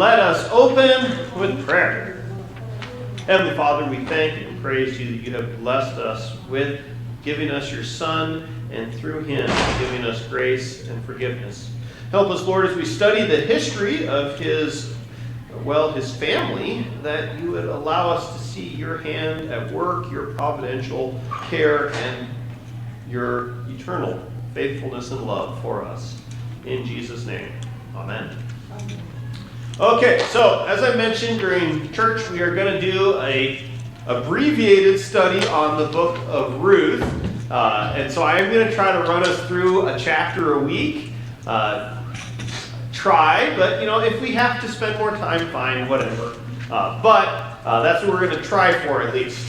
let us open with prayer. Heavenly Father, we thank and praise you that you have blessed us with giving us your Son, and through him giving us grace and forgiveness. Help us, Lord, as we study the history of his family, that you would allow us to see your hand at work, your providential care, and your eternal faithfulness and love for us. In Jesus' name, amen. Okay, so as I mentioned during church, we are going to do a abbreviated study on the book of Ruth. And so I am going to try to run us through a chapter a week. But if we have to spend more time, fine, whatever. But that's what we're going to try for at least.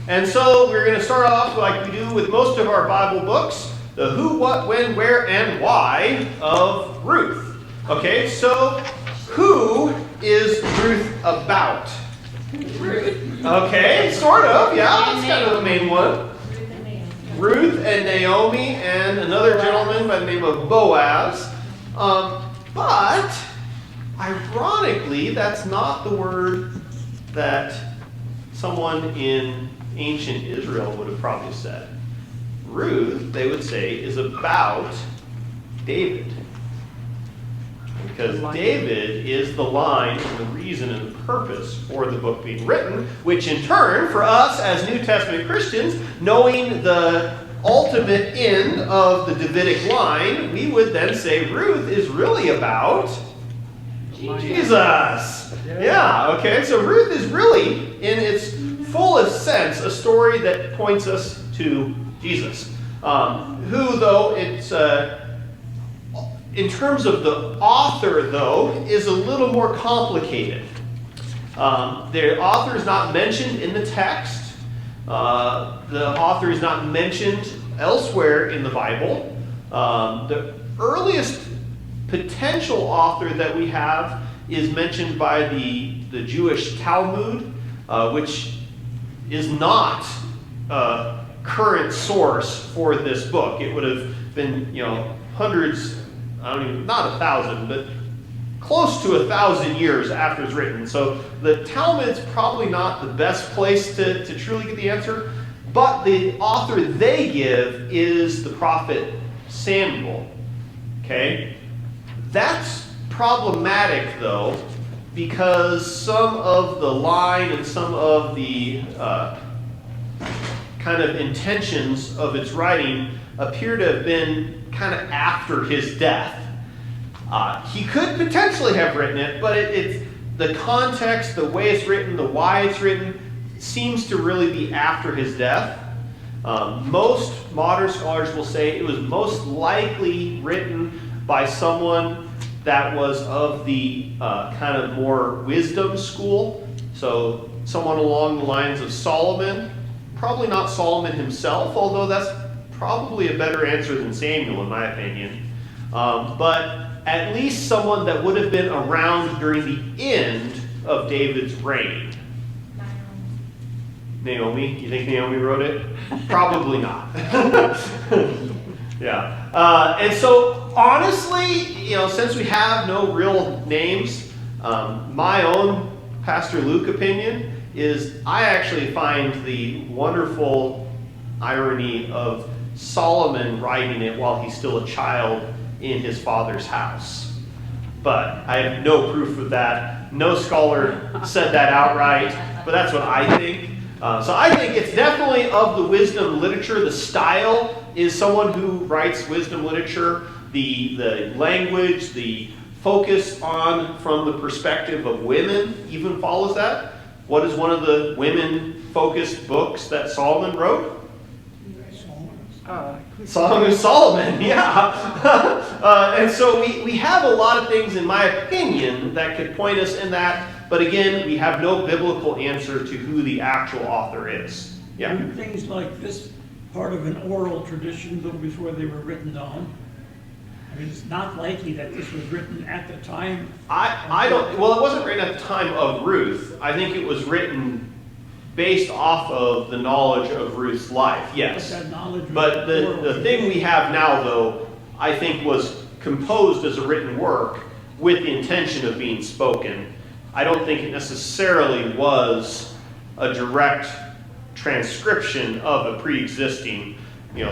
And so we're going to start off like we do with most of our Bible books, the who, what, when, where, and why of Ruth. Okay, so who is Ruth about? Ruth. Okay, sort of, yeah, that's kind of the main one. Ruth and Naomi and another gentleman by the name of Boaz. But, ironically, that's not the word that someone in ancient Israel would have probably said. Ruth, they would say, is about David. Because David is the line and the reason and the purpose for the book being written, which in turn, for us as New Testament Christians, knowing the ultimate end of the Davidic line, we would then say Ruth is really about Jesus. Yeah, okay, so Ruth is really, in its fullest sense, a story that points us to Jesus. Who, though, it's... in terms of the author, though, is a little more complicated. The author is not mentioned in the text. The author is not mentioned elsewhere in the Bible. The earliest potential author that we have is mentioned by the Jewish Talmud, which is not a current source for this book. It would have been, hundreds, not 1,000, but close to 1,000 years after it's written. So the Talmud's probably not the best place to truly get the answer, but the author they give is the prophet Samuel. Okay? That's problematic, though, because some of the line and some of the kind of intentions of its writing appear to have been kind of after his death. He could potentially have written it, but it's the context, the way it's written, the why it's written, seems to really be after his death. Most modern scholars will say it was most likely written by someone that was of the kind of more wisdom school. So someone along the lines of Solomon. Probably not Solomon himself, although that's probably a better answer than Samuel, in my opinion. But at least someone that would have been around during the end of David's reign. Naomi? You think Naomi wrote it? Probably not. Yeah. And so, honestly, since we have no real names, my own Pastor Luke opinion is I actually find the wonderful irony of Solomon writing it while he's still a child in his father's house. But I have no proof of that. No scholar said that outright, but that's what I think. So I think it's definitely of the wisdom literature. The style is someone who writes wisdom literature. The language, the focus on from the perspective of women even follows that. What is one of the women-focused books that Solomon wrote? Song of Solomon, yeah. And so we have a lot of things, in my opinion, that could point us in that. But again, we have no biblical answer to who the actual author is. Yeah. Were things like this part of an oral tradition though before they were written down? I mean, it's not likely that this was written at the time. Well, it wasn't written at the time of Ruth. I think it was written based off of the knowledge of Ruth's life, yes. But the thing we have now, though, I think was composed as a written work with the intention of being spoken. I don't think it necessarily was a direct transcription of a pre-existing,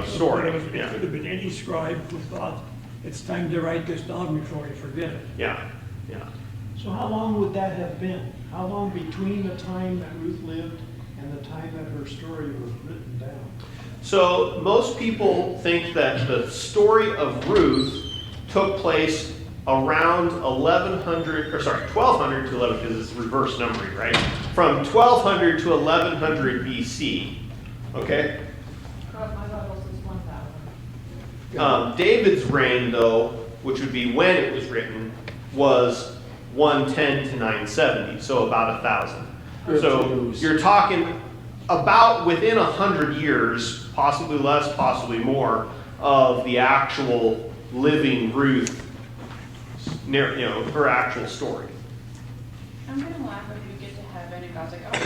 story. It could have been any scribe who thought, it's time to write this down before I forget it. Yeah. So how long would that have been? How long between the time that Ruth lived and the time that her story was written down? So most people think that the story of Ruth took place around 1200 to 11, because it's reverse numbering, right? From 1200 to 1100 BC. Okay? My Bible says 1000. David's reign, though, which would be when it was written, was 110 to 970, so about 1,000. So you're talking about within 100 years, possibly less, possibly more, of the actual living Ruth, her actual story. I'm going to laugh if you get to heaven and God's like, oh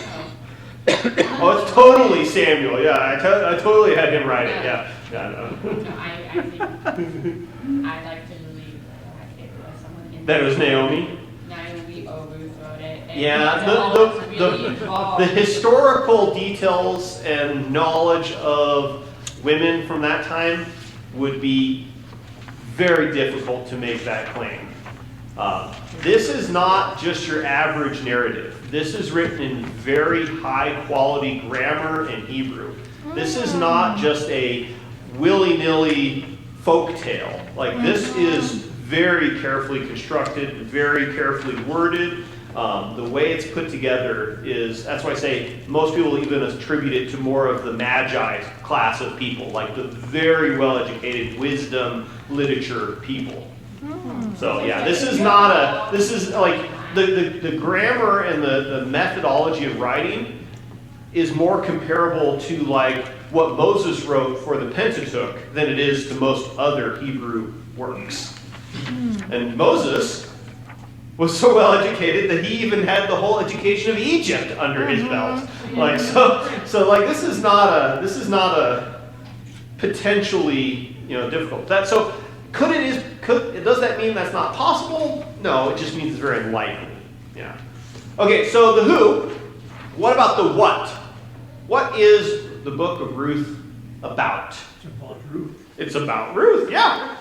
Oh, it's totally Samuel. Yeah, I totally had him write it. Yeah, I know. no. I think I like to believe someone That it was Naomi. Naomi or Ruth wrote it. And Yeah, the historical details and knowledge of women from that time would be very difficult to make that claim. This is not just your average narrative. This is written in very high quality grammar and Hebrew. This is not just a willy-nilly folk tale. Like, this is very carefully constructed, very carefully worded. The way it's put together is, that's why I say most people even attribute it to more of the Magi class of people, like the very well-educated wisdom literature people. So yeah, this is like the grammar and the methodology of writing is more comparable to like what Moses wrote for the Pentateuch than it is to most other Hebrew works. And Moses was so well educated that he even had the whole education of Egypt under his belt. Like so like this is not a potentially difficult. Does that mean that's not possible? No, it just means it's very likely. Yeah. Okay, so the who. What about the what? What is the book of Ruth about? It's about Ruth. It's about Ruth, yeah.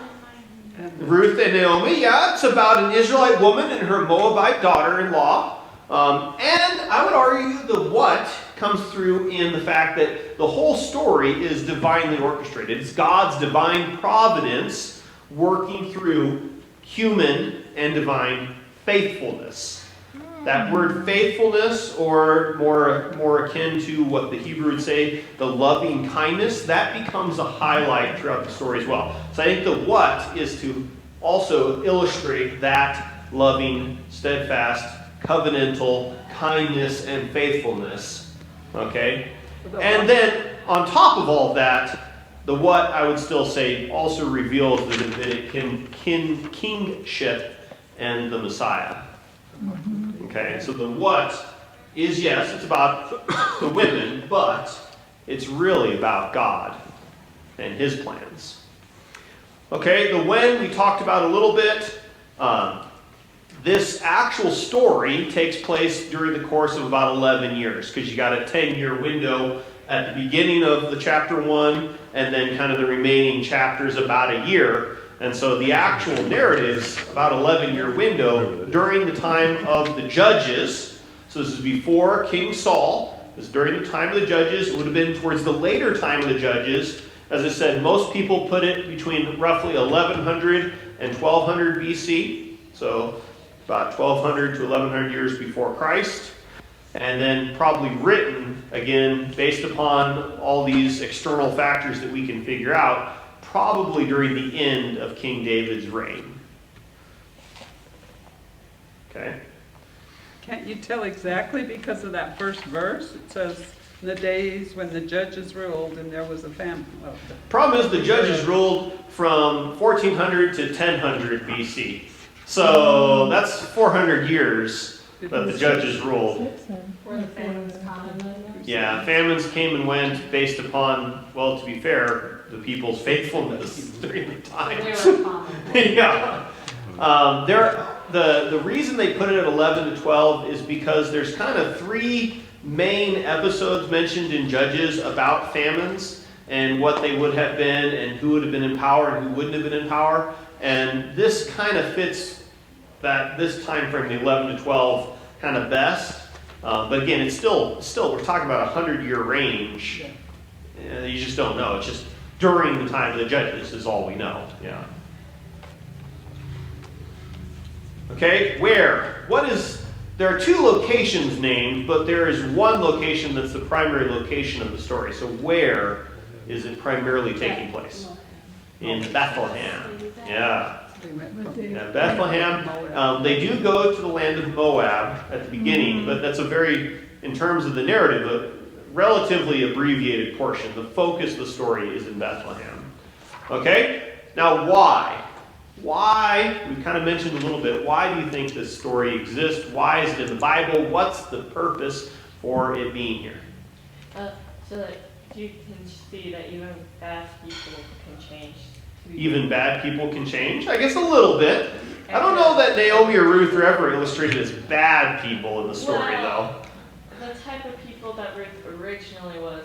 Ruth and Naomi, yeah. It's about an Israelite woman and her Moabite daughter-in-law. And I would argue the what comes through in the fact that the whole story is divinely orchestrated. It's God's divine providence working through human and divine faithfulness. That word faithfulness, or more akin to what the Hebrew would say, the loving kindness, that becomes a highlight throughout the story as well. So I think the what is to also illustrate that loving, steadfast, covenantal kindness and faithfulness. Okay? And then on top of all that, the what, I would still say, also reveals the Davidic kingship and the Messiah. Okay, so the what is, yes, it's about the women, but it's really about God and His plans. Okay, the when we talked about a little bit. This actual story takes place during the course of about 11 years, because you got a 10-year window at the beginning of the chapter 1, and then kind of the remaining chapters about a year. And so the actual narrative's about an 11-year window during the time of the judges. So this is before King Saul. This is during the time of the judges. It would have been towards the later time of the judges. As I said, most people put it between roughly 1100 and 1200 BC. So about 1200 to 1100 years before Christ. And then probably written, again, based upon all these external factors that we can figure out, probably during the end of King David's reign. Okay? Can't you tell exactly because of that first verse? It says, in the days when the judges ruled and there was a famine. Well, Problem is the judges ruled from 1400 to 1000 BC. So that's 400 years that the judges ruled. Where the famines come. Yeah, famines came and went based upon, well, to be fair, the people's faithfulness during the time. They were common. Yeah. The reason they put it at 11 to 12 is because there's kind of 3 main episodes mentioned in Judges about famines and what they would have been and who would have been in power and who wouldn't have been in power. And this kind of fits this time frame, the 11 to 12, kind of best. But again, it's still we're talking about a 100-year range. You just don't know. It's just during the time of the Judges is all we know. Yeah. Okay, where? There are 2 locations named, but there is one location that's the primary location of the story. So where is it primarily taking place? In Bethlehem. Yeah. Yeah, Bethlehem. They do go to the land of Moab at the beginning, but that's in terms of the narrative, a relatively abbreviated portion. The focus of the story is in Bethlehem. Okay? Now why? Why, we kind of mentioned a little bit, why do you think this story exists? Why is it in the Bible? What's the purpose for it being here? So that you can see that even bad people can change. Even bad people can change? I guess a little bit. I don't know that Naomi or Ruth are ever illustrated as bad people in the story, though. The type of people that Ruth originally was.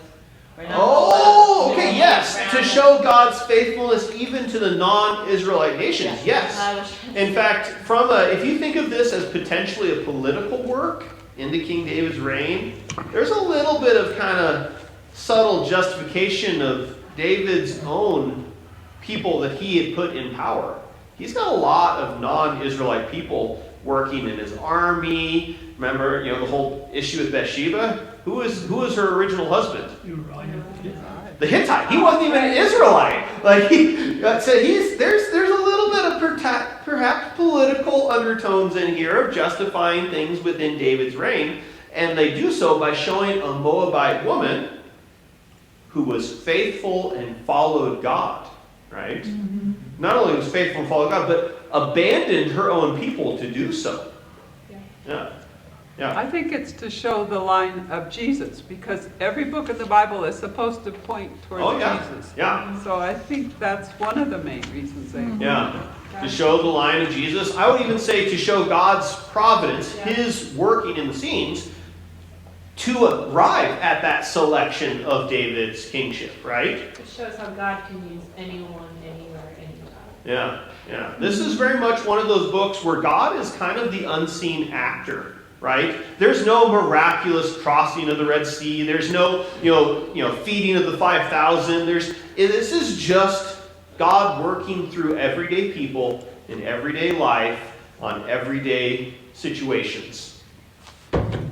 Oh, okay, yes. To show God's faithfulness even to the non-Israelite nations, yes. In fact, if you think of this as potentially a political work into King David's reign, there's a little bit of kind of subtle justification of David's own people that he had put in power. He's got a lot of non-Israelite people working in his army. Remember, the whole issue with Bathsheba? Who was her original husband? The Hittite. He wasn't even an Israelite. So there's a little bit of perhaps political undertones in here of justifying things within David's reign, and they do so by showing a Moabite woman who was faithful and followed God. Right? Mm-hmm. Not only was faithful and followed God, but abandoned her own people to do so. Yeah. I think it's to show the line of Jesus, because every book in the Bible is supposed to point towards Jesus. Yeah. So I think that's one of the main reasons they to show the line of Jesus. I would even say to show God's providence, His working in the scenes, to arrive at that selection of David's kingship, right? It shows how God can use anyone, anywhere, anytime. Yeah. This is very much one of those books where God is kind of the unseen actor, right? There's no miraculous crossing of the Red Sea. There's no, feeding of the 5,000. This is just God working through everyday people in everyday life on everyday situations.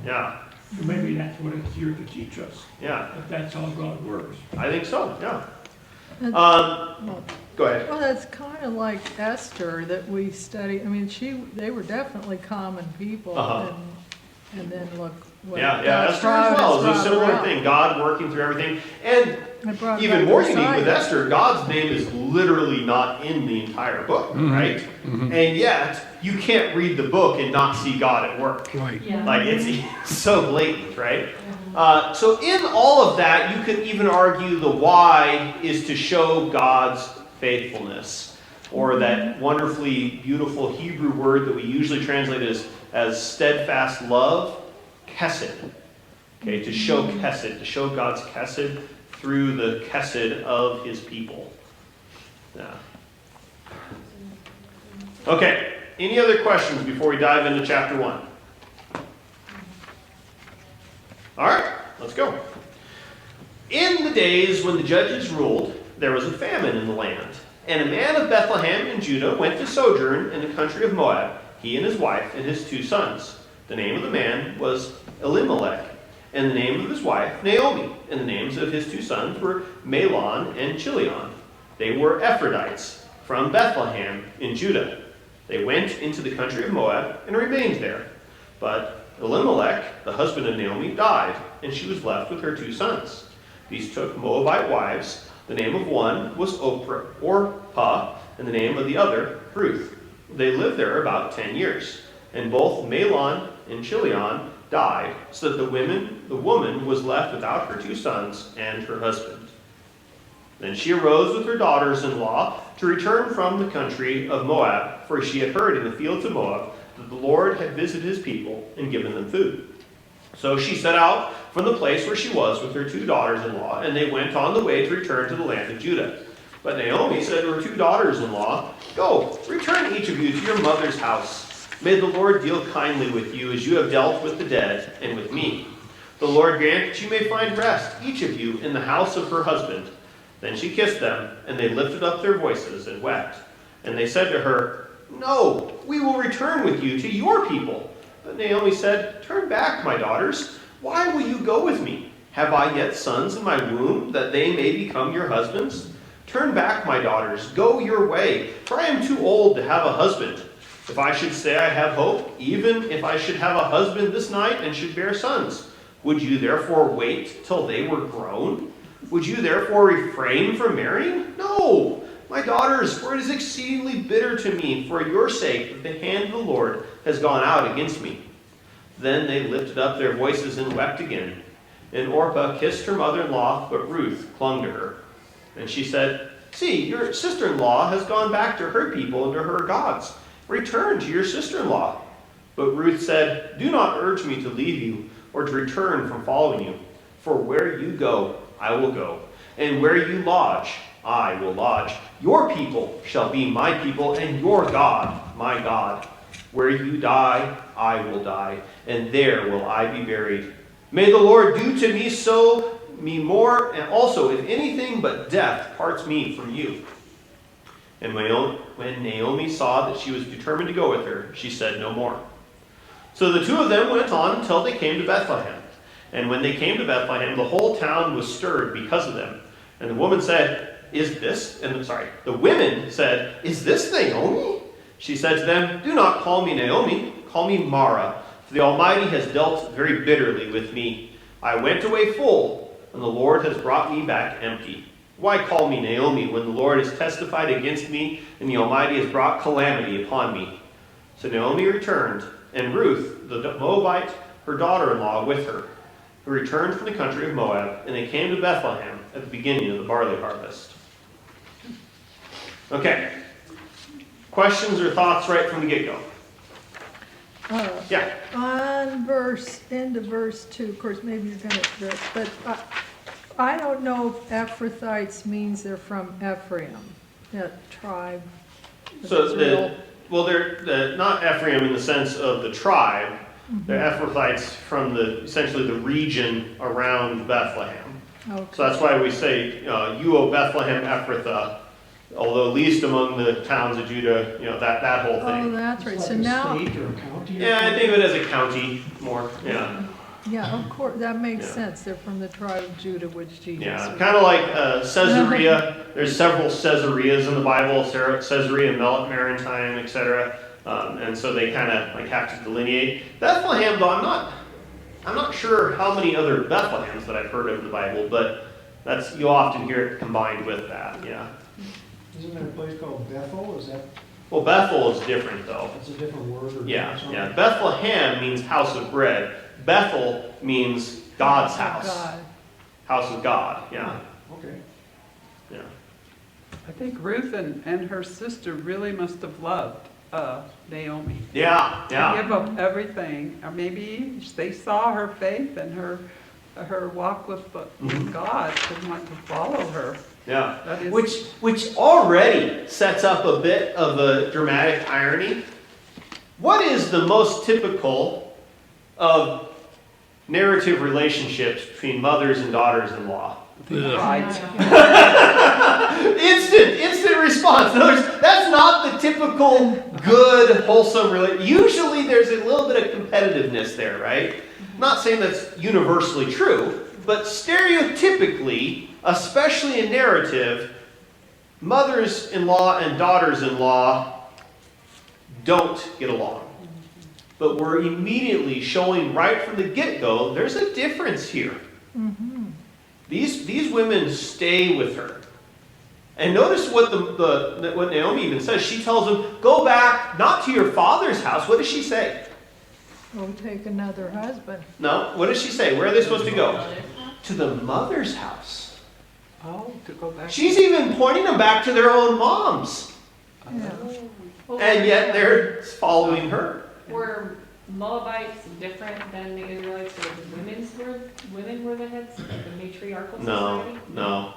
Yeah. So maybe that's what it's here to teach us. Yeah. That that's how God works. I think so, yeah. Go ahead. Well, that's kind of like Esther that we study. I mean, they were definitely common people, and then look. Esther as well is a similar thing. God working through everything, and even more unique with Esther, God's name is literally not in the entire book, right? Mm-hmm. And yet you can't read the book and not see God at work. Right. Yeah. Like it's so blatant, right? So in all of that, you could even argue the why is to show God's faithfulness, or that wonderfully beautiful Hebrew word that we usually translate as steadfast love, chesed. Okay, to show chesed, to show God's chesed through the chesed of His people. Yeah. Okay, any other questions before we dive into chapter 1? All right, let's go. In the days when the judges ruled, there was a famine in the land. And a man of Bethlehem in Judah went to sojourn in the country of Moab, he and his wife and his 2 sons. The name of the man was Elimelech, and the name of his wife Naomi, and the names of his 2 sons were Mahlon and Chilion. They were Ephraites from Bethlehem in Judah. They went into the country of Moab and remained there. But Elimelech, the husband of Naomi, died, and she was left with her 2 sons. These took Moabite wives. The name of one was Orpah, and the name of the other Ruth. They lived there about 10 years. And both Mahlon and Chilion died, so that the woman was left without her 2 sons and her husband. Then she arose with her daughters-in-law to return from the country of Moab, for she had heard in the fields of Moab that the Lord had visited his people and given them food. So she set out from the place where she was with her 2 daughters-in-law, and they went on the way to return to the land of Judah. But Naomi said to her 2 daughters-in-law, "Go, return each of you to your mother's house. May the Lord deal kindly with you as you have dealt with the dead and with me. The Lord grant that you may find rest, each of you, in the house of her husband." Then she kissed them, and they lifted up their voices and wept. And they said to her, "No, we will return with you to your people." But Naomi said, "Turn back, my daughters. Why will you go with me? Have I yet sons in my womb, that they may become your husbands? Turn back, my daughters, go your way, for I am too old to have a husband. If I should say I have hope, even if I should have a husband this night and should bear sons, would you therefore wait till they were grown? Would you therefore refrain from marrying? No, my daughters, for it is exceedingly bitter to me for your sake that the hand of the Lord has gone out against me." Then they lifted up their voices and wept again. And Orpah kissed her mother-in-law, but Ruth clung to her. And she said, "See, your sister-in-law has gone back to her people and to her gods. Return to your sister-in-law." But Ruth said, "Do not urge me to leave you or to return from following you. For where you go, I will go, and where you lodge, I will lodge. Your people shall be my people, and your God, my God. Where you die, I will die, and there will I be buried. May the Lord do to me me more, and also if anything but death parts me from you." And when Naomi saw that she was determined to go with her, she said no more. So the 2 of them went on until they came to Bethlehem. And when they came to Bethlehem, the whole town was stirred because of them. And the woman said, the women said, "Is this Naomi?" She said to them, "Do not call me Naomi, call me Mara, for the Almighty has dealt very bitterly with me. I went away full, and the Lord has brought me back empty. Why call me Naomi when the Lord has testified against me, and the Almighty has brought calamity upon me?" So Naomi returned, and Ruth, the Moabite, her daughter-in-law, with her, who returned from the country of Moab, and they came to Bethlehem at the beginning of the barley harvest. Okay. Questions or thoughts right from the get-go? Yeah. On end of verse 2, of course, maybe you're going to address, but I don't know if Ephrathites means they're from Ephraim, that tribe of So Israel. they're not Ephraim in the sense of the tribe. They're Ephrathites from essentially the region around Bethlehem. Okay. So that's why we say, "You, O Bethlehem Ephrathah," although least among the towns of Judah, that whole Oh, thing. that's right. It's So like a now, state or a county or Yeah, I something? think of it as a county more. Yeah, yeah, of course, that makes Yeah. sense. They're from the tribe of Judah, which Jesus yeah. was. Kind of like Caesarea. There's several Caesareas in the Bible: Caesarea Maritime, etc. And so they kind of have to delineate. Bethlehem, though, I'm not sure how many other Bethlehems that I've heard of in the Bible, but you'll often hear it combined with that. Yeah. Isn't there a place called Bethel? Is that, Well, Bethel is different, though. that's a different word or Yeah, something? yeah. Bethlehem means house of bread. Bethel means God's house. God. House of God. Yeah, Okay. yeah. I think Ruth and her sister really must have loved Naomi. Yeah, To yeah. give up everything, or maybe they saw her faith and her walk with God and want to follow her. Yeah. That is- Which already sets up a bit of a dramatic irony. What is the most typical of narrative relationships between mothers and daughters-in-law? Right. Instant response. In other words, that's not the typical good, wholesome relationship. Usually there's a little bit of competitiveness there, right? Not saying that's universally true, but stereotypically, especially in narrative, mothers-in-law and daughters-in-law don't get along. But we're immediately showing right from the get-go, there's a difference here. These women stay with her. And notice what what Naomi even says. She tells them, "Go back, not to your father's house." What does she say? Go take another husband. No, what does she say? Where are they supposed to go? To the mother's house. Oh, to go back. She's even pointing them back to their own moms. Yeah. Well, And yet they're following her. Were Moabites different than the Israelites? So women were the heads of the matriarchal society? No.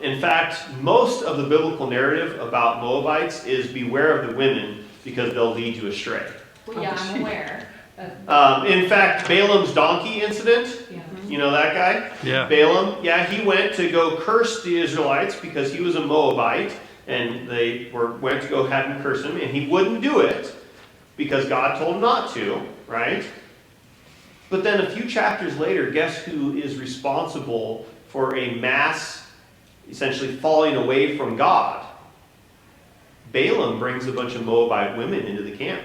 In fact, most of the biblical narrative about Moabites is beware of the women because they'll lead you astray. Well, yeah, I'm aware. In fact, Balaam's donkey incident, Yeah. you know that guy? Yeah. Balaam, yeah, he went to go curse the Israelites because he was a Moabite, and they went to go have him curse him, and he wouldn't do it because God told him not to, right? But then a few chapters later, guess who is responsible for a mass, essentially falling away from God? Balaam brings a bunch of Moabite women into the camp.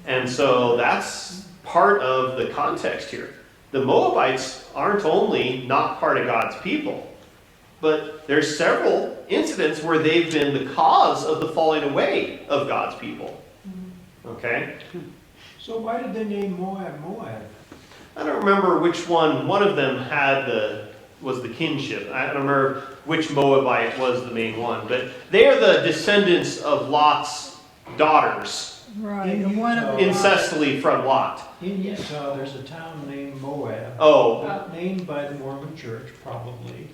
And so that's part of the context here. The Moabites aren't only not part of God's people, but there's several incidents where they've been the cause of the falling away of God's people. Okay? So why did they name Moab Moab? I don't remember which one. One of them was the kinship. I don't remember which Moabite was the main one, but they are the descendants of Lot's daughters, Right, and one of them. incestually from Lot. In Utah, there's a town named Moab. Oh, Named by the Mormon Church, probably.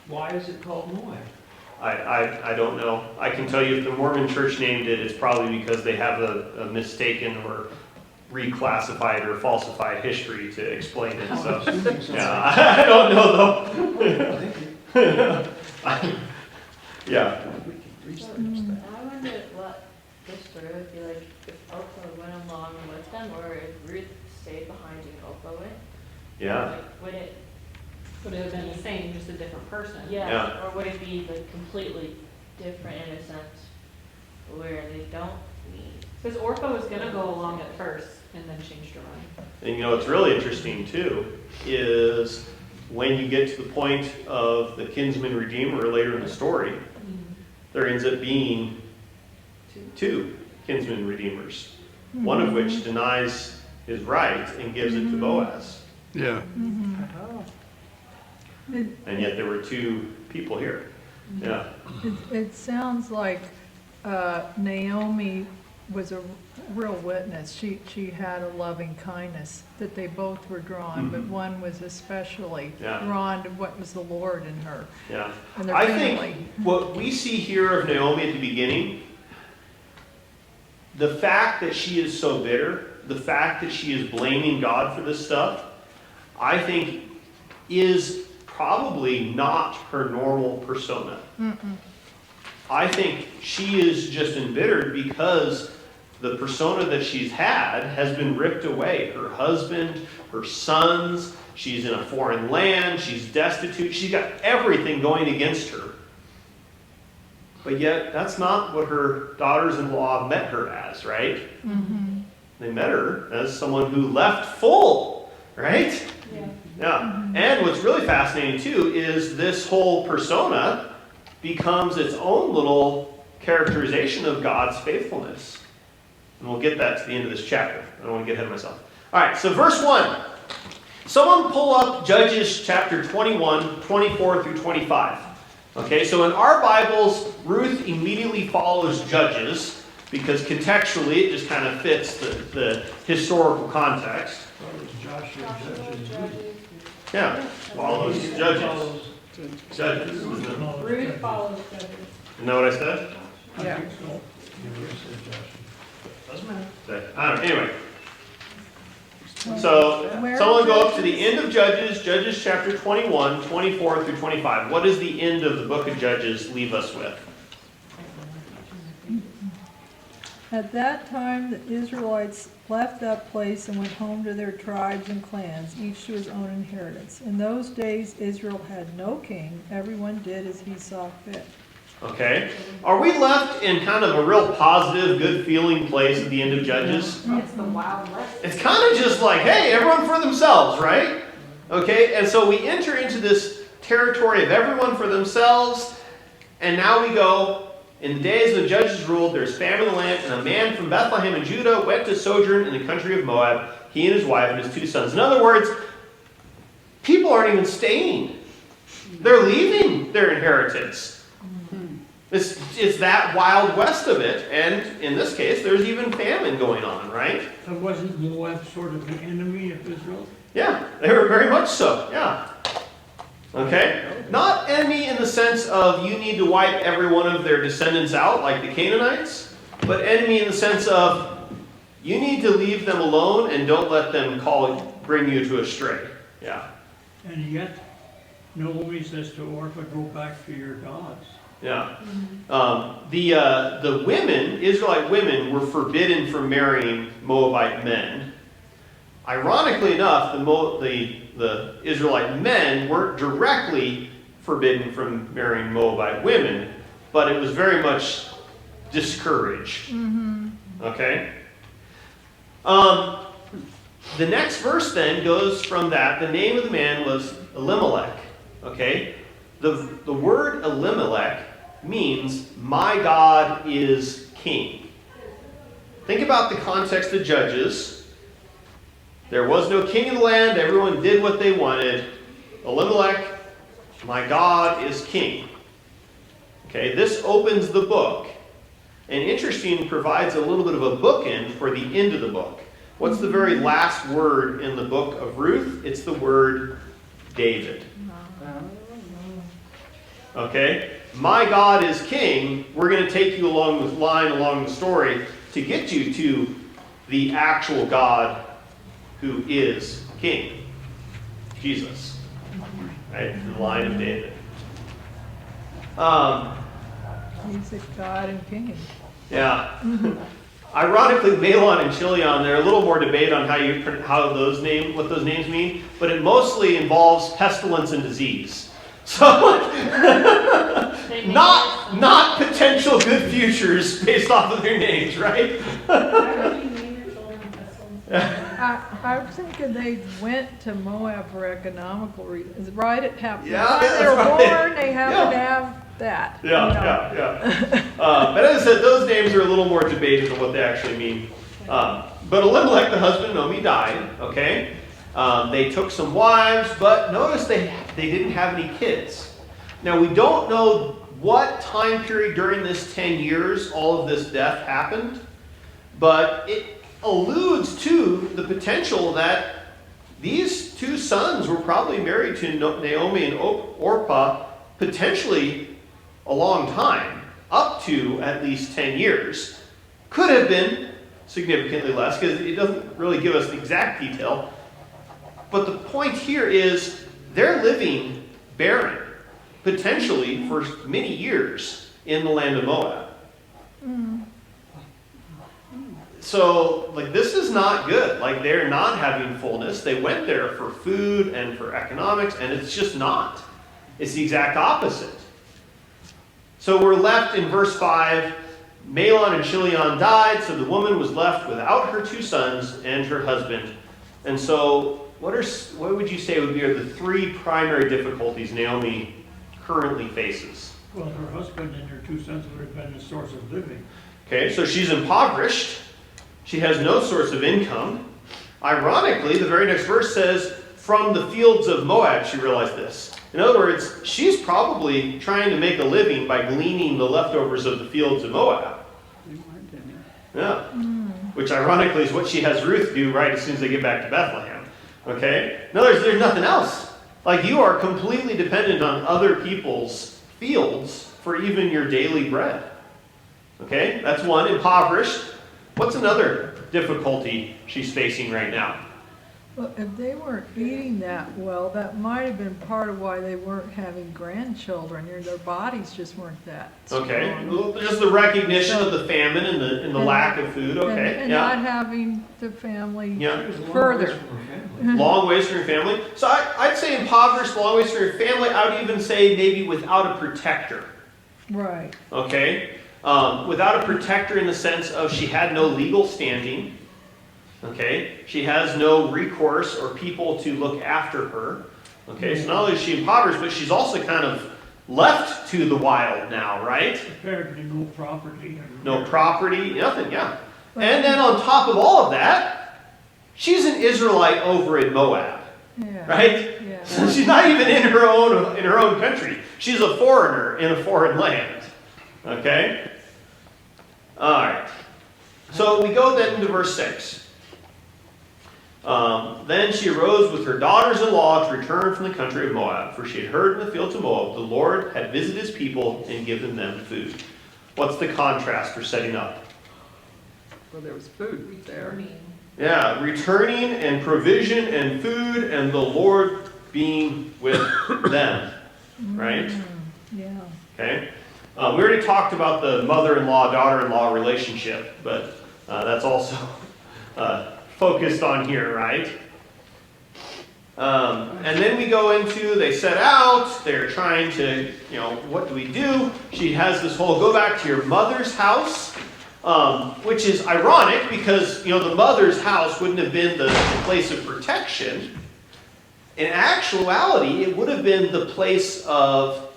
Why is it called Moab? I don't know. I can tell you if the Mormon Church named it, it's probably because they have a mistaken or reclassified or falsified history to explain it. So, Assuming so. yeah, I don't know Thank you. though. Yeah. I wonder what the story would be like if Oprah went along with them, or if Ruth stayed behind and Oprah went. Yeah. Like, would it have been the same, just a different person. Yeah. or would it be like completely different in a sense where they don't meet? Because Orpha was gonna go along at first and then changed her mind. And you know what's really interesting too is when you get to the point of the kinsman redeemer later in the story, there ends up being two kinsman redeemers, one of which denies his right and gives it to Boaz. Yeah. And yet there were two people here. Yeah. It sounds like Naomi was a real witness. She had a loving kindness that they both were drawn, but one was especially drawn to what was the Lord in her Yeah. and their I family. think what we see here of Naomi at the beginning, the fact that she is so bitter, the fact that she is blaming God for this stuff, I think is probably not her normal persona. I think she is just embittered because the persona that she's had has been ripped away. Her husband, her sons, she's in a foreign land, she's destitute, she's got everything going against her. But yet, that's not what her daughters-in-law met her as, right? They met her as someone who left full, right? Yeah. And what's really fascinating, too, is this whole persona becomes its own little characterization of God's faithfulness. And we'll get that to the end of this chapter. I don't want to get ahead of myself. All right, so verse 1. Someone pull up Judges chapter 21, 24 through 25. Okay, so in our Bibles, Ruth immediately follows Judges because contextually it just kind of fits the historical context. Joshua, Judges, Yeah, follows Judges. Judges. Isn't Ruth follows Judges. that what I said? Yeah. Doesn't matter. I don't know. Anyway. So, Where someone go up to Judges? the end of Judges, Judges chapter 21, 24 through 25. What does the end of the book of Judges leave us with? At that time, the Israelites left that place and went home to their tribes and clans, each to his own inheritance. In those days, Israel had no king. Everyone did as he saw fit. Okay. Are we left in kind of a real positive, good feeling place at the end of Judges? It's the Wild West. It's kind of just like, hey, everyone for themselves, right? Okay, and so we enter into this territory of everyone for themselves, and now we go, in the days when the judges ruled, there's famine in the land, and a man from Bethlehem in Judah went to sojourn in the country of Moab, he and his wife and his two sons. In other words, people aren't even staying They're leaving their inheritance. It's that wild west of it, and in this case, there's even famine going on, right? So wasn't Moab sort of the enemy of Israel? Yeah, they were very much so, yeah. Okay? Not enemy in the sense of you need to wipe every one of their descendants out like the Canaanites, but enemy in the sense of you need to leave them alone and don't let them bring you to astray. Yeah. And yet, Naomi says to Orpah, go back to your gods. Yeah. The women, Israelite women, were forbidden from marrying Moabite men. Ironically enough, the Israelite men weren't directly forbidden from marrying Moabite women, but it was very much discouraged. Okay? The next verse then goes from that. The name of the man was Elimelech. Okay? The word Elimelech means, my God is king. Think about the context of Judges. There was no king in the land. Everyone did what they wanted. Elimelech, my God is king. Okay, this opens the book. And interesting, provides a little bit of a bookend for the end of the book. What's the very last word in the book of Ruth? It's the word David. Okay? My God is king. We're going to take you along the line, along the story, to get you to the actual God who is king. Jesus. Right? The line of David. He's a God and king. Yeah. Ironically, Malon and Chilion, there are a little more debate on what those names mean, but it mostly involves pestilence and disease. So, not potential good futures based off of their names, right? I was thinking they went to Moab for economical reasons, right? It happened. Yeah, They were that's right. born, they happen to have that. Yeah. But as I said, those names are a little more debated on what they actually mean. But Elimelech, the husband of Naomi, died. Okay, they took some wives, but notice they didn't have any kids. Now we don't know what time period during this 10 years all of this death happened, but it alludes to the potential that these two sons were probably married to Naomi and Orpah potentially a long time, up to at least 10 years. Could have been significantly less because it doesn't really give us the exact detail. But the point here is they're living barren, potentially for many years in the land of Moab. So, this is not good. They're not having fullness. They went there for food and for economics, and it's just not. It's the exact opposite. So we're left in verse 5. Malon and Chilion died, so the woman was left without her two sons and her husband. And so, what would you say would be the three primary difficulties Naomi currently faces? Well, her husband and her two sons would have been the source of living. Okay, so she's impoverished. She has no source of income. Ironically, the very next verse says, from the fields of Moab, she realized this. In other words, she's probably trying to make a living by gleaning the leftovers of the fields of Moab. Yeah. Which ironically is what she has Ruth do right as soon as they get back to Bethlehem. Okay? In other words, there's nothing else. You are completely dependent on other people's fields for even your daily bread. Okay? That's one, impoverished. What's another difficulty she's facing right now? Well, if they weren't eating that well, that might have been part of why they weren't having grandchildren. Their bodies just weren't that strong. Okay, just the recognition of the famine and the lack of food. Okay, and yeah. not having the family Yeah. further. Long ways from your family. So I'd say impoverished, long ways from your family. I would even say maybe without a protector. Right. Okay, without a protector in the sense of she had no legal standing. Okay, she has no recourse or people to look after her. Okay, so not only is she impoverished, but she's also kind of left to the wild now, right? Apparently no property. No property, nothing, yeah. And then on top of all of that, she's an Israelite over in Moab. Yeah. right? Yeah. So she's not even in her own country. She's a foreigner in a foreign land. Okay? All right. So we go then to verse 6. Then she arose with her daughters-in-law to return from the country of Moab, for she had heard in the fields of Moab the Lord had visited his people and given them food. What's the contrast for setting up? Well, there was food there. Returning. Yeah, returning and provision and food and the Lord being with them. Right? Yeah. Okay? We already talked about the mother-in-law, daughter-in-law relationship, but that's also focused on here, right? And then we go into, they set out, they're trying to, what do we do? She has this whole, go back to your mother's house, which is ironic because, the mother's house wouldn't have been the place of protection. In actuality, it would have been the place of,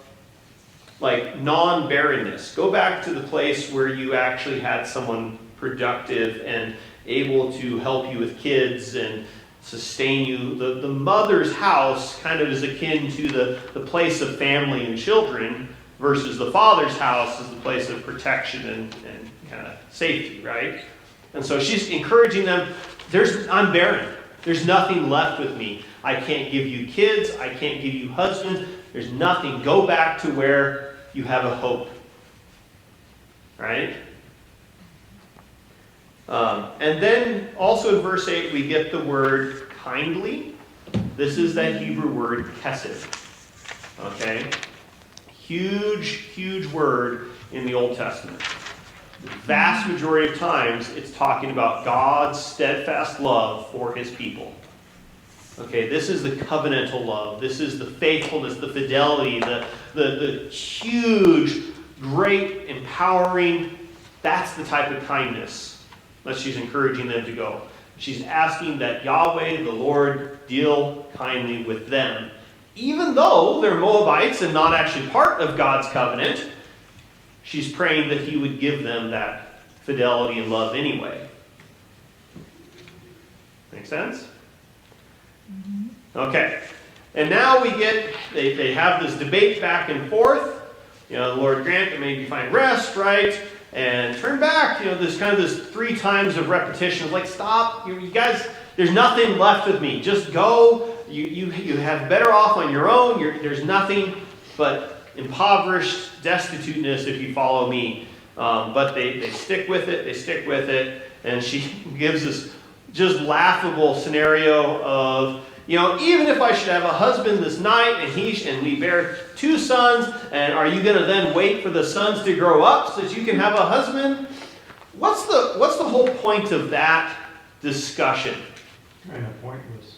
non-barrenness. Go back to the place where you actually had someone productive and able to help you with kids and sustain you. The mother's house kind of is akin to the place of family and children versus the father's house is the place of protection and kind of safety, right? And so she's encouraging them, I'm barren. There's nothing left with me. I can't give you kids. I can't give you husbands. There's nothing. Go back to where you have a hope. Right? And then also in verse 8 we get the word kindly. This is that Hebrew word kesed. Okay? Huge, huge word in the Old Testament. The vast majority of times it's talking about God's steadfast love for his people. Okay, this is the covenantal love. This is the faithfulness, the fidelity, the huge, great, empowering. That's the type of kindness that she's encouraging them to go. She's asking that Yahweh, the Lord, deal kindly with them. Even though they're Moabites and not actually part of God's covenant, she's praying that he would give them that fidelity and love anyway. Make sense? Okay. And now we get, they have this debate back and forth. The Lord grant that maybe find rest, right? And turn back. There's kind of this 3 times of repetition. Like, stop. You guys, there's nothing left with me. Just go. You have better off on your own. There's nothing but impoverished destituteness if you follow me. But they stick with it. They stick with it. And she gives this just laughable scenario of, even if I should have a husband this night and we bear 2 sons, and are you going to then wait for the sons to grow up so that you can have a husband? What's the whole point of that discussion? Kind of pointless.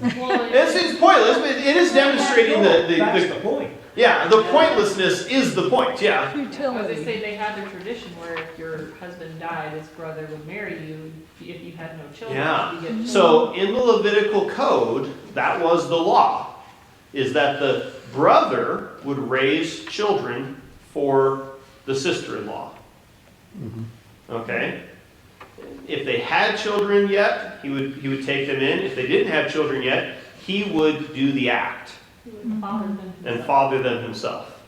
Well, It's pointless, but it is demonstrating That's the point. yeah, the pointlessness is the point, yeah. As they Futility. say, they had the tradition where if your husband died, his brother would marry you if you had no children. Yeah. You get So in the Levitical code, that was the law, is that the brother would raise children for the sister-in-law. Okay? If they had children yet, he would take them in. If they didn't have children yet, he would do the act and father them himself.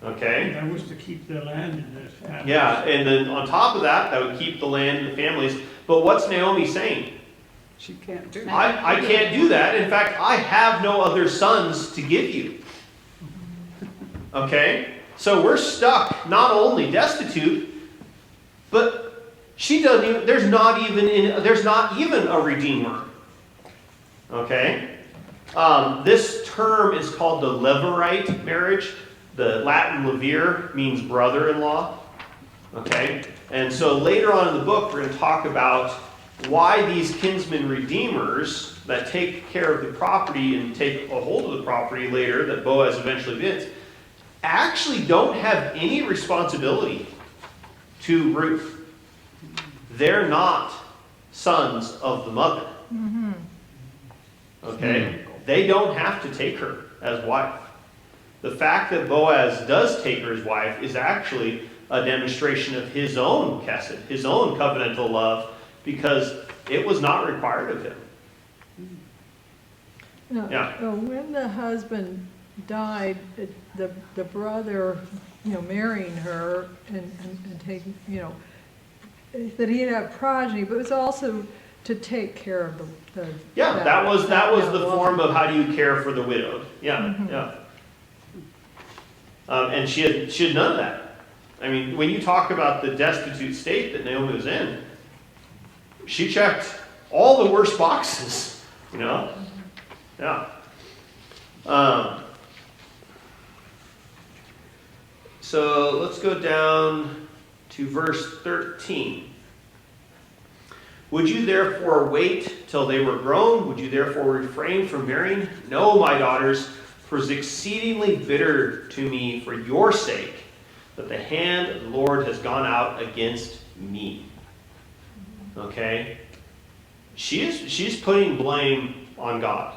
Okay? That was to keep the land in this family. Yeah, and then on top of that, that would keep the land and the families. But what's Naomi saying? She can't do that. I can't do that. In fact, I have no other sons to give you. Okay? So we're stuck, not only destitute, but she doesn't even, there's not even a redeemer. Okay? This term is called the Levirate marriage. The Latin levir means brother-in-law. Okay? And so later on in the book, we're going to talk about why these kinsman redeemers that take care of the property and take a hold of the property later that Boaz eventually gets actually don't have any responsibility to Ruth. They're not sons of the mother. Okay? They don't have to take her as wife. The fact that Boaz does take her as wife is actually a demonstration of his own kesed, his own covenantal love, because it was not required of him. No, Yeah. when the husband died, the brother, marrying her and taking, that he'd have progeny, but it was also to take care of the Yeah, that was the woman. form of how do you care for the widowed. Yeah, Mhm. yeah. And she had none of that. I mean, when you talk about the destitute state that Naomi was in, she checked all the worst boxes, Yeah. So let's go down to verse 13. Would you therefore wait till they were grown? Would you therefore refrain from marrying? No, my daughters, for it is exceedingly bitter to me for your sake that the hand of the Lord has gone out against me. Okay? She's putting blame on God.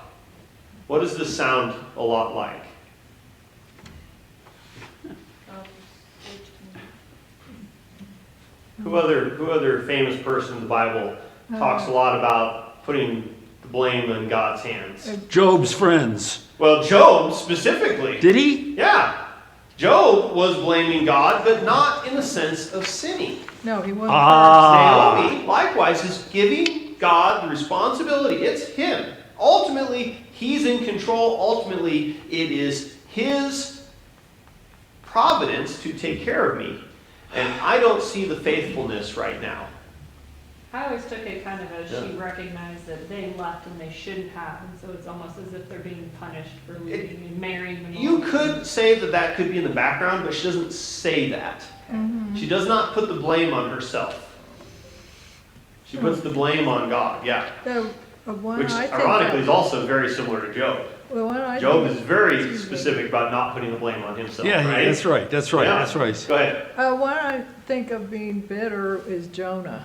What does this sound a lot like? Who other famous person in the Bible talks a lot about putting the blame in God's hands? Job's friends. Well, Job specifically. Did he? Yeah. Job was blaming God, but not in the sense of sinning. No, he wasn't. Naomi, likewise, is giving God the responsibility. It's him. Ultimately, he's in control. Ultimately, it is his providence to take care of me. And I don't see the faithfulness right now. I always took it kind of as Yeah. she recognized that they left and they shouldn't have, and so it's almost as if they're being punished for leaving and marrying them. You could say that could be in the background, but she doesn't say that. Mhm. She does not put the blame on herself. She puts the blame on God, yeah. The one Which, I think ironically, of- is also very similar to Job. the one I Job think- is very excuse me. specific about not putting the blame on himself, Yeah, right? that's right. That's right. Yeah. That's right. Go ahead. One I think of being bitter is Jonah.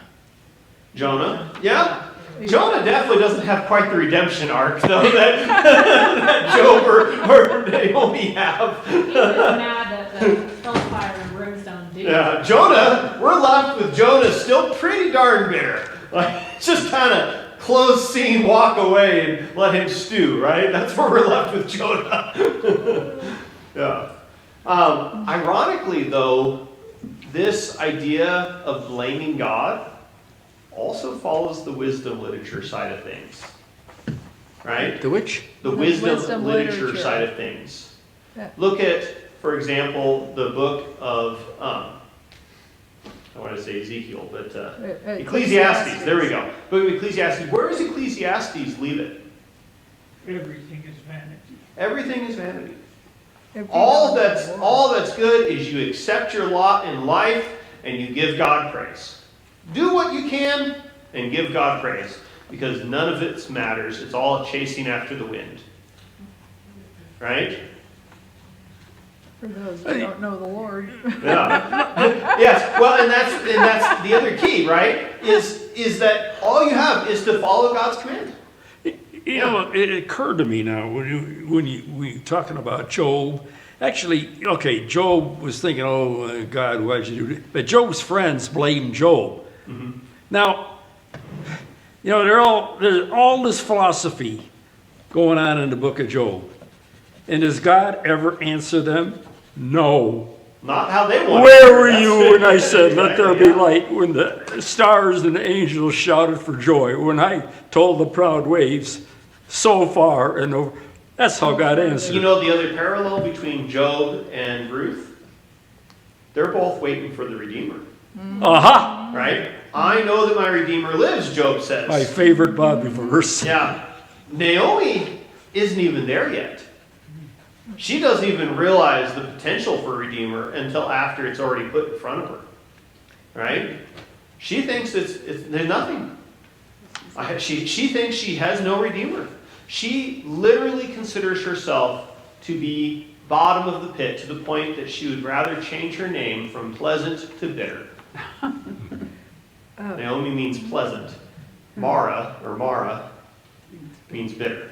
Jonah? Yeah. Jonah definitely doesn't have quite the redemption arc, though, that, that Job or Naomi have. He's just mad that the hellfire and brimstone did. Yeah, Jonah, we're left with Jonah still pretty darn bitter. Like, just kind of close scene, walk away, and let him stew, right? That's where we're left with Jonah. Yeah. Ironically, though, this idea of blaming God also follows the wisdom literature side of things. Right? The which? The The wisdom, wisdom literature literature. side of things. Yeah. Look at, for example, the book of, I want to say Ezekiel, but Ecclesiastes. There we go. Book of Ecclesiastes. Where does Ecclesiastes leave it? Everything is vanity. Everything is vanity. If you All don't that's know. all that's good is you accept your lot in life and you give God praise. Do what you can and give God praise, because none of it matters. It's all chasing after the wind. Right? For those who don't know the Lord. Yeah. Yes. Well, and that's the other key, right? Is that all you have is to follow God's command. You know, it occurred to me now when we talking about Job. Actually, okay, Job was thinking, "Oh God, why'd you do that?" But Job's friends blamed Job. Mm-hmm. Now, you know, there's all this philosophy going on in the book of Job, and does God ever answer them? No. Not how they want. Where it. were That's you it. when I said, "Let there be Yeah. light"? When the stars and the angels shouted for joy? When I told the proud waves, "So far and over"? That's how God answered. You know the other parallel between Job and Ruth? They're both waiting for the Redeemer, Aha! right? I know that my Redeemer lives, Job says. My favorite Bobby verse. Yeah. Naomi isn't even there yet. She doesn't even realize the potential for a Redeemer until after it's already put in front of her. Right? She thinks there's nothing. She thinks she has no Redeemer. She literally considers herself to be bottom of the pit, to the point that she would rather change her name from Pleasant to Bitter. Naomi means pleasant. Mara means bitter.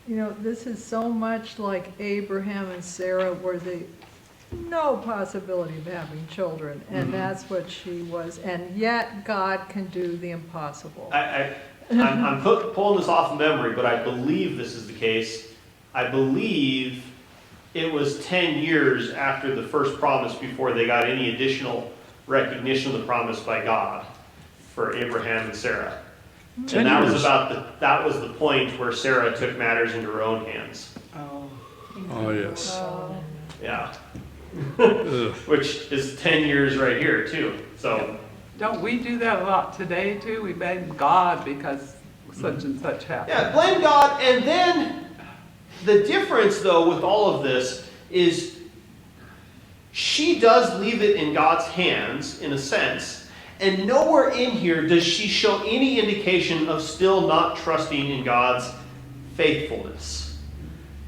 You know, this is so much like Abraham and Sarah, where no possibility of having children, and that's what she was, and yet God can do the impossible. I'm pulling this off of memory, but I believe this is the case. I believe it was 10 years after the first promise before they got any additional recognition of the promise by God for Abraham and Sarah. 10 And that years. was that was the point where Sarah took matters into her own hands. Oh, yes. Yeah. Ugh. Which is 10 years right here, too. So, Don't we do that a lot today too? We blame God because such and such happened. yeah, blame God. And then the difference, though, with all of this is she does leave it in God's hands, in a sense, and nowhere in here does she show any indication of still not trusting in God's faithfulness.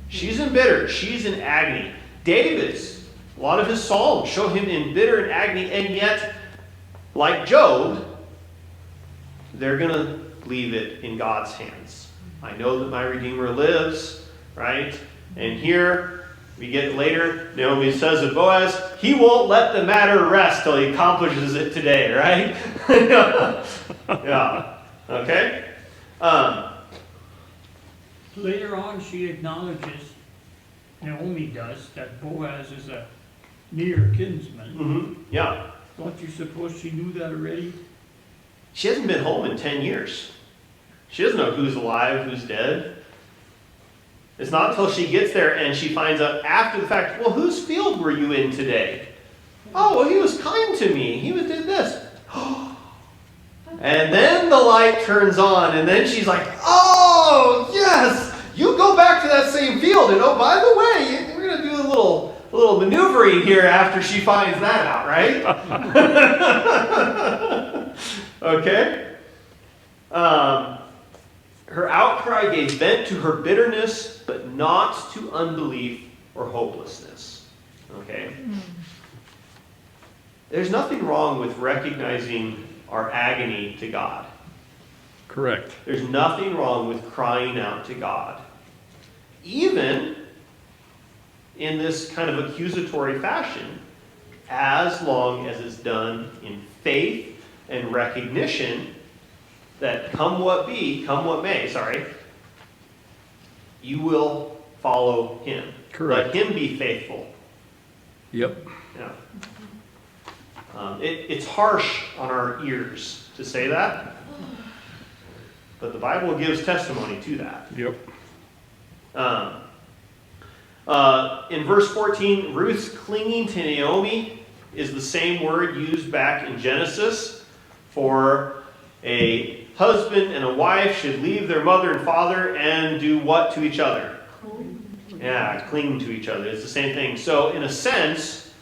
She's embittered. She's in agony. David's, a lot of his psalms show him in bitter and agony, and yet, like Job, they're going to leave it in God's hands. I know that my Redeemer lives, right? And here, we get later, Naomi says of Boaz, he won't let the matter rest till he accomplishes it today, right? Yeah. Okay? Later on, she acknowledges, Naomi does, that Boaz is a near kinsman. Yeah. Don't you suppose she knew that already? She hasn't been home in 10 years. She doesn't know who's alive, who's dead. It's not until she gets there and she finds out after the fact, well, whose field were you in today? Oh, well, he was kind to me. He did this. And then the light turns on, and then she's like, oh, yes, you go back to that same field. And oh, by the way, we're going to do a little maneuvering here after she finds that out, right? Okay? Her outcry gave vent to her bitterness, but not to unbelief or hopelessness. Okay? There's nothing wrong with recognizing our agony to God. Correct. There's nothing wrong with crying out to God. Even in this kind of accusatory fashion, as long as it's done in faith and recognition that come what may, you will follow him. Correct. Let him be faithful. Yep. Yeah. It's harsh on our ears to say that, but the Bible gives testimony to that. Yep. In verse 14, Ruth's clinging to Naomi is the same word used back in Genesis for a husband and a wife should leave their mother and father and do what to each other? Yeah, cling to each other. It's the same thing. So in a sense,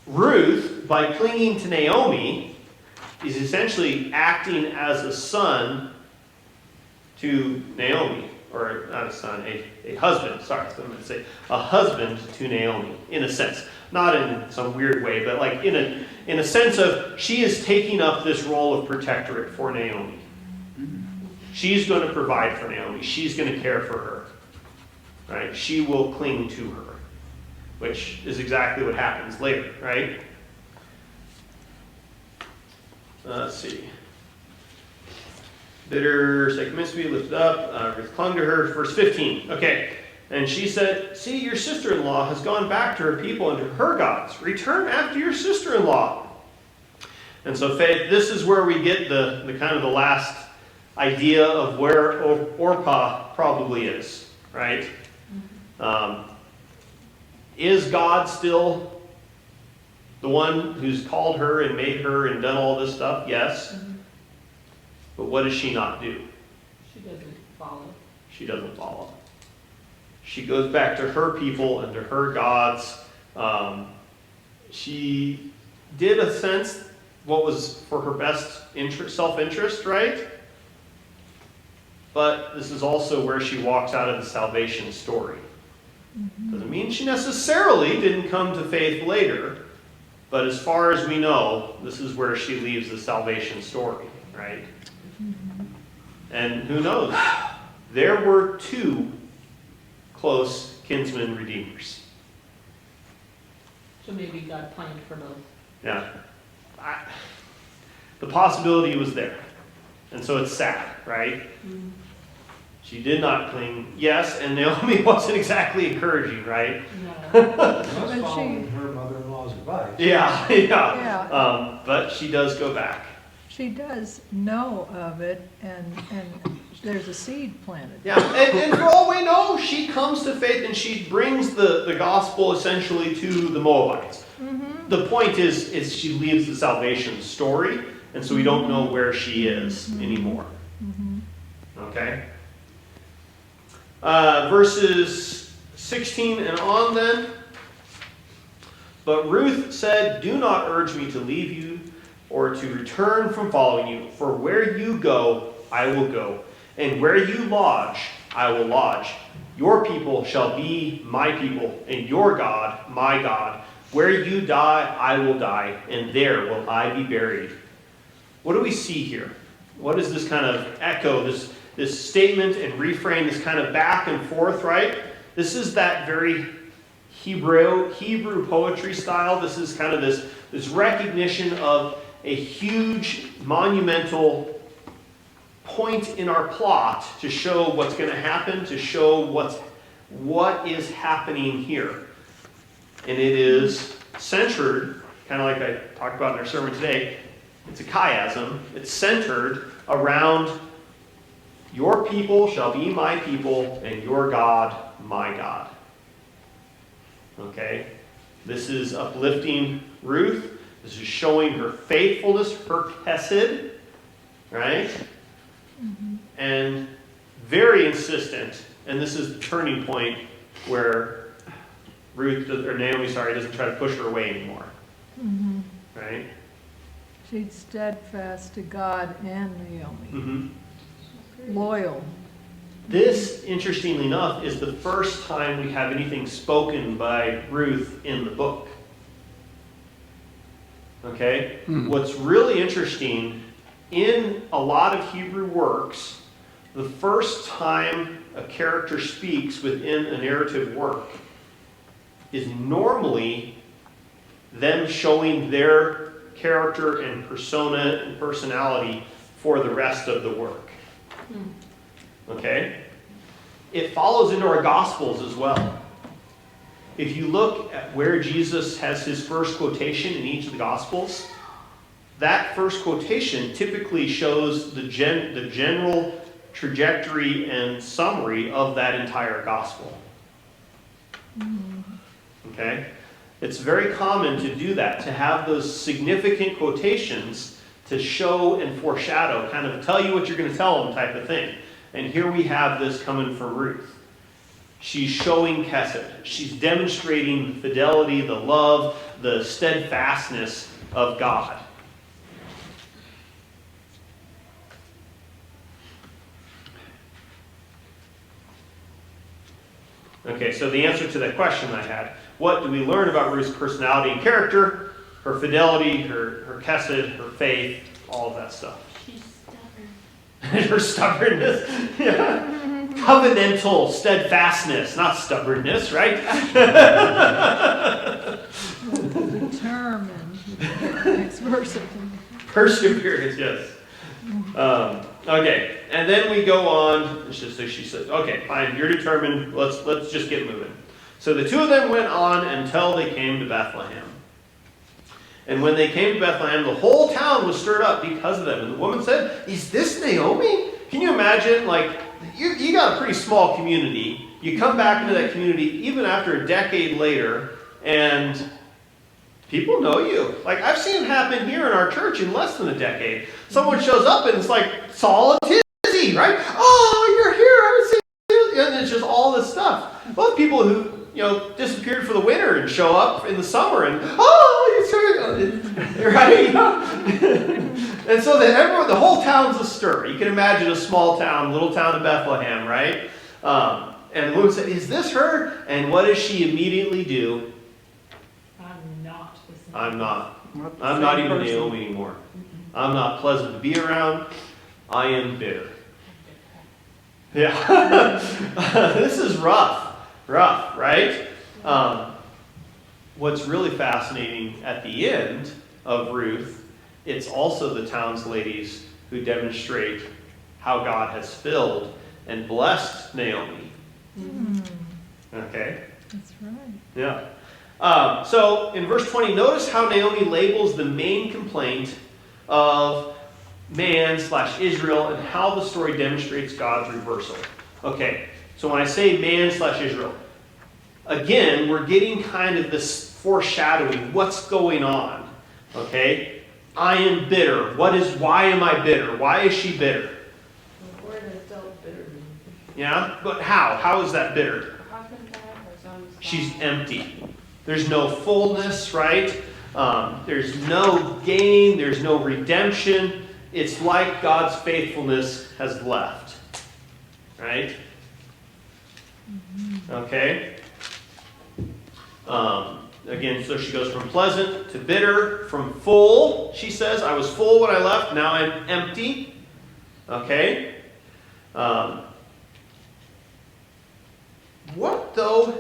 Ruth, by clinging to Naomi, is essentially acting as a son to Naomi. Or not a son, a husband. Sorry, I'm going to say a husband to Naomi, in a sense. Not in some weird way, but like in a sense of she is taking up this role of protectorate for Naomi. She's going to provide for Naomi. She's going to care for her. Right? She will cling to her, which is exactly what happens later, right? Let's see. Bitter, commenced to be lifted up. Ruth clung to her. Verse 15. Okay. And she said, see, your sister-in-law has gone back to her people and to her gods. Return after your sister-in-law. And so, Faith, this is where we get the kind of the last idea of where Orpah probably is, right? Is God still the one who's called her and made her and done all this stuff? Yes. But what does she not do? She doesn't follow. She doesn't follow. She goes back to her people and to her gods. She did a sense what was for her best interest, self-interest, right? But this is also where she walks out of the salvation story. Doesn't mean she necessarily didn't come to faith later, but as far as we know, this is where she leaves the salvation story, right? And who knows? There were two close kinsman redeemers. So maybe God planned for both. Yeah. The possibility was there. And so it's sad, right? She did not cling. Yes, and Naomi wasn't exactly encouraging, right? No. Was But following her mother-in-law's advice. Yeah. Yeah. But she does go back. She does know of it, and there's a seed planted. Yeah, and for all we know, she comes to faith and she brings the gospel essentially to the Moabites. The point is she leaves the salvation story, and so we don't know where she is anymore. Okay? Verses 16 and on then. But Ruth said, "Do not urge me to leave you or to return from following you, for where you go, I will go, and where you lodge, I will lodge. Your people shall be my people, and your God, my God. Where you die, I will die, and there will I be buried." What do we see here? What is this kind of echo, this statement and refrain, this kind of back and forth, right? This is that very Hebrew poetry style. This is kind of this recognition of a huge, monumental point in our plot to show what's going to happen, to show what is happening here. And it is centered, kind of like I talked about in our sermon today, it's a chiasm. It's centered around your people shall be my people, and your God, my God. Okay? This is uplifting Ruth. This is showing her faithfulness, her chesed, right? And very insistent, and this is the turning point where Naomi doesn't try to push her away anymore. Right? She's steadfast to God and Naomi. Loyal. This, interestingly enough, is the first time we have anything spoken by Ruth in the book. Okay? What's really interesting, in a lot of Hebrew works, the first time a character speaks within a narrative work is normally them showing their character and persona and personality for the rest of the work. Okay? It follows into our Gospels as well. If you look at where Jesus has his first quotation in each of the Gospels, that first quotation typically shows the general trajectory and summary of that entire Gospel. Okay? It's very common to do that, to have those significant quotations to show and foreshadow, kind of tell you what you're going to tell them type of thing. And here we have this coming from Ruth. She's showing chesed. She's demonstrating the fidelity, the love, the steadfastness of God. Okay, so the answer to that question I had, what do we learn about Ruth's personality and character, her fidelity, her chesed, her faith, all of that stuff? She's stubborn. Her stubbornness. Yeah. Covenantal steadfastness, not stubbornness, right? Determined. Next verse. Perseverance, yes. Okay, and then we go on. So she says, "Okay, fine, you're determined. Let's just get moving." So the two of them went on until they came to Bethlehem. And when they came to Bethlehem, the whole town was stirred up because of them. And the woman said, "Is this Naomi?" Can you imagine? Like, you got a pretty small community. You come back into that community even after a decade later, and people know you. Like, I've seen it happen here in our church in less than a decade. Someone shows up and it's like, Saul and Tizzy, right? "Oh, you're here. I haven't seen you." And it's just all this stuff. Both people who, disappeared for the winter and show up in the summer and, "Oh, you're here." Right? And so the whole town's astir. You can imagine a small town, little town of Bethlehem, right? And the woman said, "Is this her?" And what does she immediately do? I'm not the same. I'm not even Naomi anymore. I'm not pleasant to be around. I am bitter. Yeah. This is rough, right? what's really fascinating at the end of Ruth, it's also the townsladies who demonstrate how God has filled and blessed Naomi. Okay? That's right. Yeah. So in verse 20, notice how Naomi labels the main complaint of man/Israel and how the story demonstrates God's reversal. Okay, so when I say man/Israel, again, we're getting kind of this foreshadowing. What's going on? Okay? I am bitter. Why am I bitter? Why is she bitter? The word is still bitter. Yeah? But how? How is that bitter? How can that or some She's empty. There's no fullness, right? There's no gain. There's no redemption. It's like God's faithfulness has left. Right? Okay? Again, so she goes from pleasant to bitter, from full. She says, I was full when I left, now I'm empty. Okay? What, though,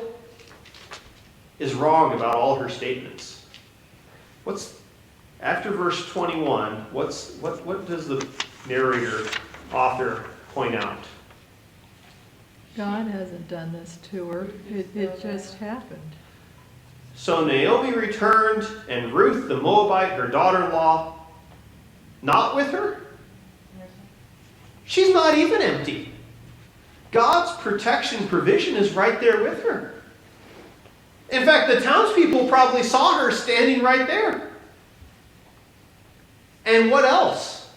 is wrong about all her statements? After verse 21, what does the narrator, author, point out? God hasn't done this to her. It just happened. So Naomi returned, and Ruth the Moabite, her daughter-in-law, not with her? She's not even empty. God's protection provision is right there with her. In fact, the townspeople probably saw her standing right there. And what else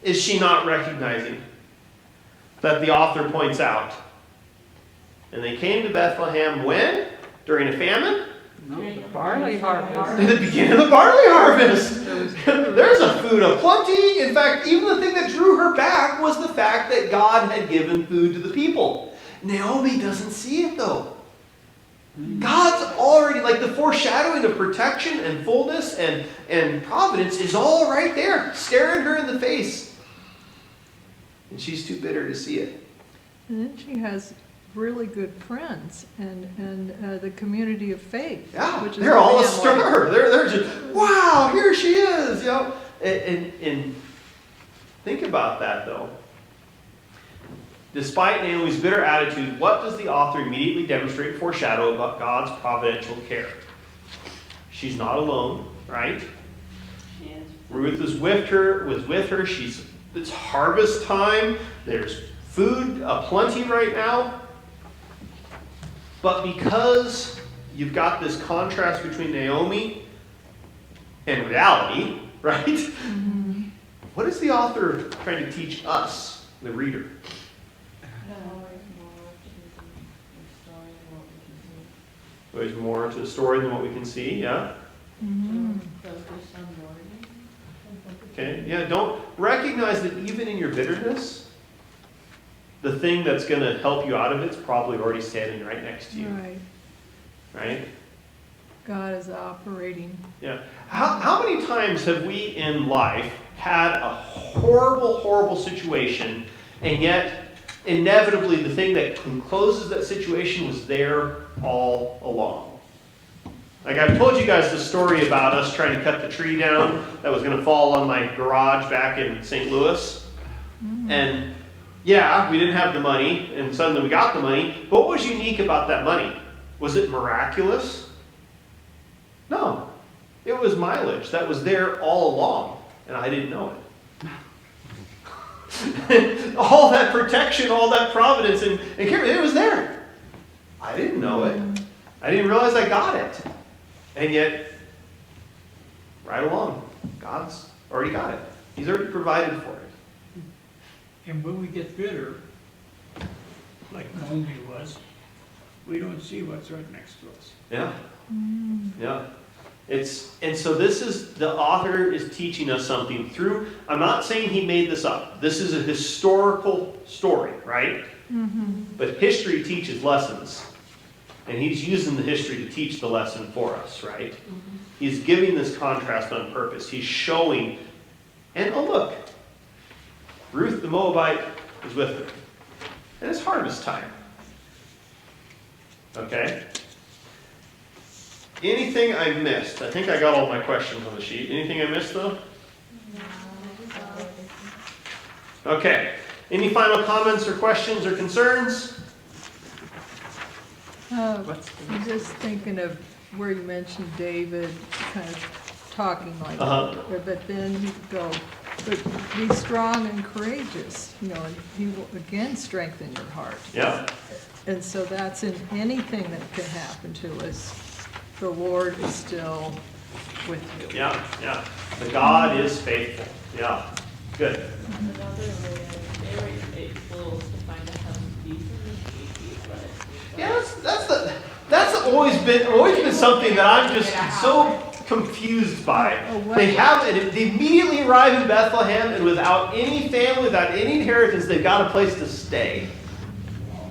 is she not recognizing that the author points out? And they came to Bethlehem when? During a famine? No, the barley harvest. In the beginning of the barley harvest. There's a food of plenty. In fact, even the thing that drew her back was the fact that God had given food to the people. Naomi doesn't see it though. God's already, like the foreshadowing of protection and fullness and providence is all right there, staring her in the face. And she's too bitter to see it. And then she has really good friends and the community of faith. Yeah, which is they're all really astir. They're just, wow, here she is. You know, and think about that though. Despite Naomi's bitter attitude, what does the author immediately demonstrate and foreshadow about God's providential care? She's not alone, right? She is. Ruth was with her. It's harvest time. There's food aplenty right now. But because you've got this contrast between Naomi and reality, right? Mm-hmm. What is the author trying to teach us, the reader? There's more to the story than what we can see, yeah? Mm-hmm. Okay, yeah, don't recognize that even in your bitterness, the thing that's going to help you out of it's probably already standing right next to you. Right. Right? God is operating. Yeah. How many times have we in life had a horrible, horrible situation, and yet inevitably the thing that closes that situation was there all along? Like I've told you guys the story about us trying to cut the tree down that was going to fall on my garage back in St. Louis. And yeah, we didn't have the money, and suddenly we got the money. But what was unique about that money? Was it miraculous? No. It was mileage that was there all along, and I didn't know it. All that protection, all that providence, and care, it was there. I didn't know it. I didn't realize I got it. And yet, right along, God's already got it. He's already provided for it. And when we get bitter, like Naomi was, we don't see what's right next to us. Yeah. Yeah. And so this is, the author is teaching us something through, I'm not saying he made this up. This is a historical story, right? Mm-hmm. But history teaches lessons. And he's using the history to teach the lesson for us, right? Mm-hmm. He's giving this contrast on purpose. He's showing, and oh look, Ruth the Moabite is with her. And it's harvest time. Okay? Anything I missed? I think I got all my questions on the sheet. Anything I missed, though? Okay. Any final comments or questions or concerns? I'm just thinking of where you mentioned David kind of talking like that, but then you go, but be strong and courageous, you know, and he will again strengthen your heart. Yeah. And so that's in anything that can happen to us. The Lord is still with you. Yeah, yeah. The God is faithful. Yeah. Good. Another way of very faithful is to find a healthy peace and peace, but Yeah, that's always been something that I'm just so confused by. They immediately arrive in Bethlehem, and without any family, without any inheritance, they've got a place to stay.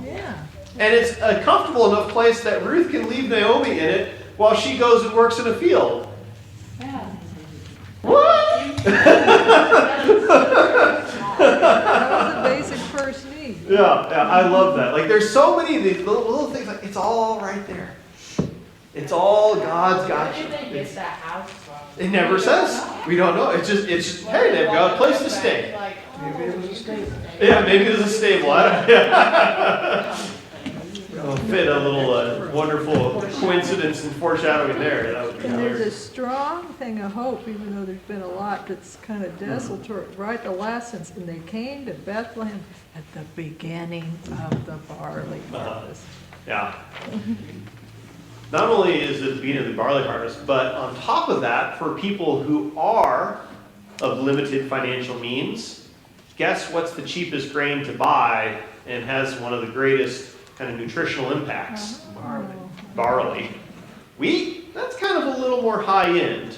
Yeah. And it's a comfortable enough place that Ruth can leave Naomi in it while she goes and works in a field. yeah. What? That was a basic first need. Yeah, I love that. Like, there's so many of these little things. Like, it's all right there. It's all God's got Where you. did they get that house from? It never says. We don't know. It's just hey, they've got a place to stay. Like, Maybe it was a stable. Yeah, maybe there's a stable. I don't. It'll fit a little wonderful coincidence and foreshadowing there. That would be And there's a hilarious. strong thing of hope, even though there's been a lot that's kind of desultory. Right, the last sentence, and they came to Bethlehem at the beginning of the barley harvest. Yeah. Not only is it the beginning of the barley harvest, but on top of that, for people who are of limited financial means, guess what's the cheapest grain to buy and has one of the greatest kind of nutritional impacts? Barley. Wheat, that's kind of a little more high end.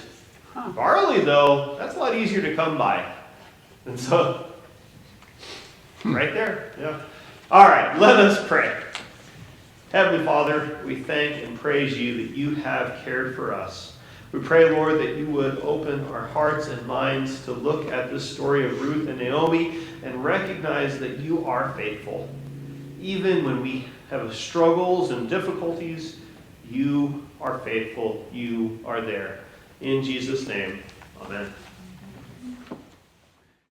Barley, though, that's a lot easier to come by. And so, right there, yeah. All right, let us pray. Heavenly Father, we thank and praise you that you have cared for us. We pray, Lord, that you would open our hearts and minds to look at this story of Ruth and Naomi and recognize that you are faithful. Even when we have struggles and difficulties, you are faithful. You are there. In Jesus' name, amen.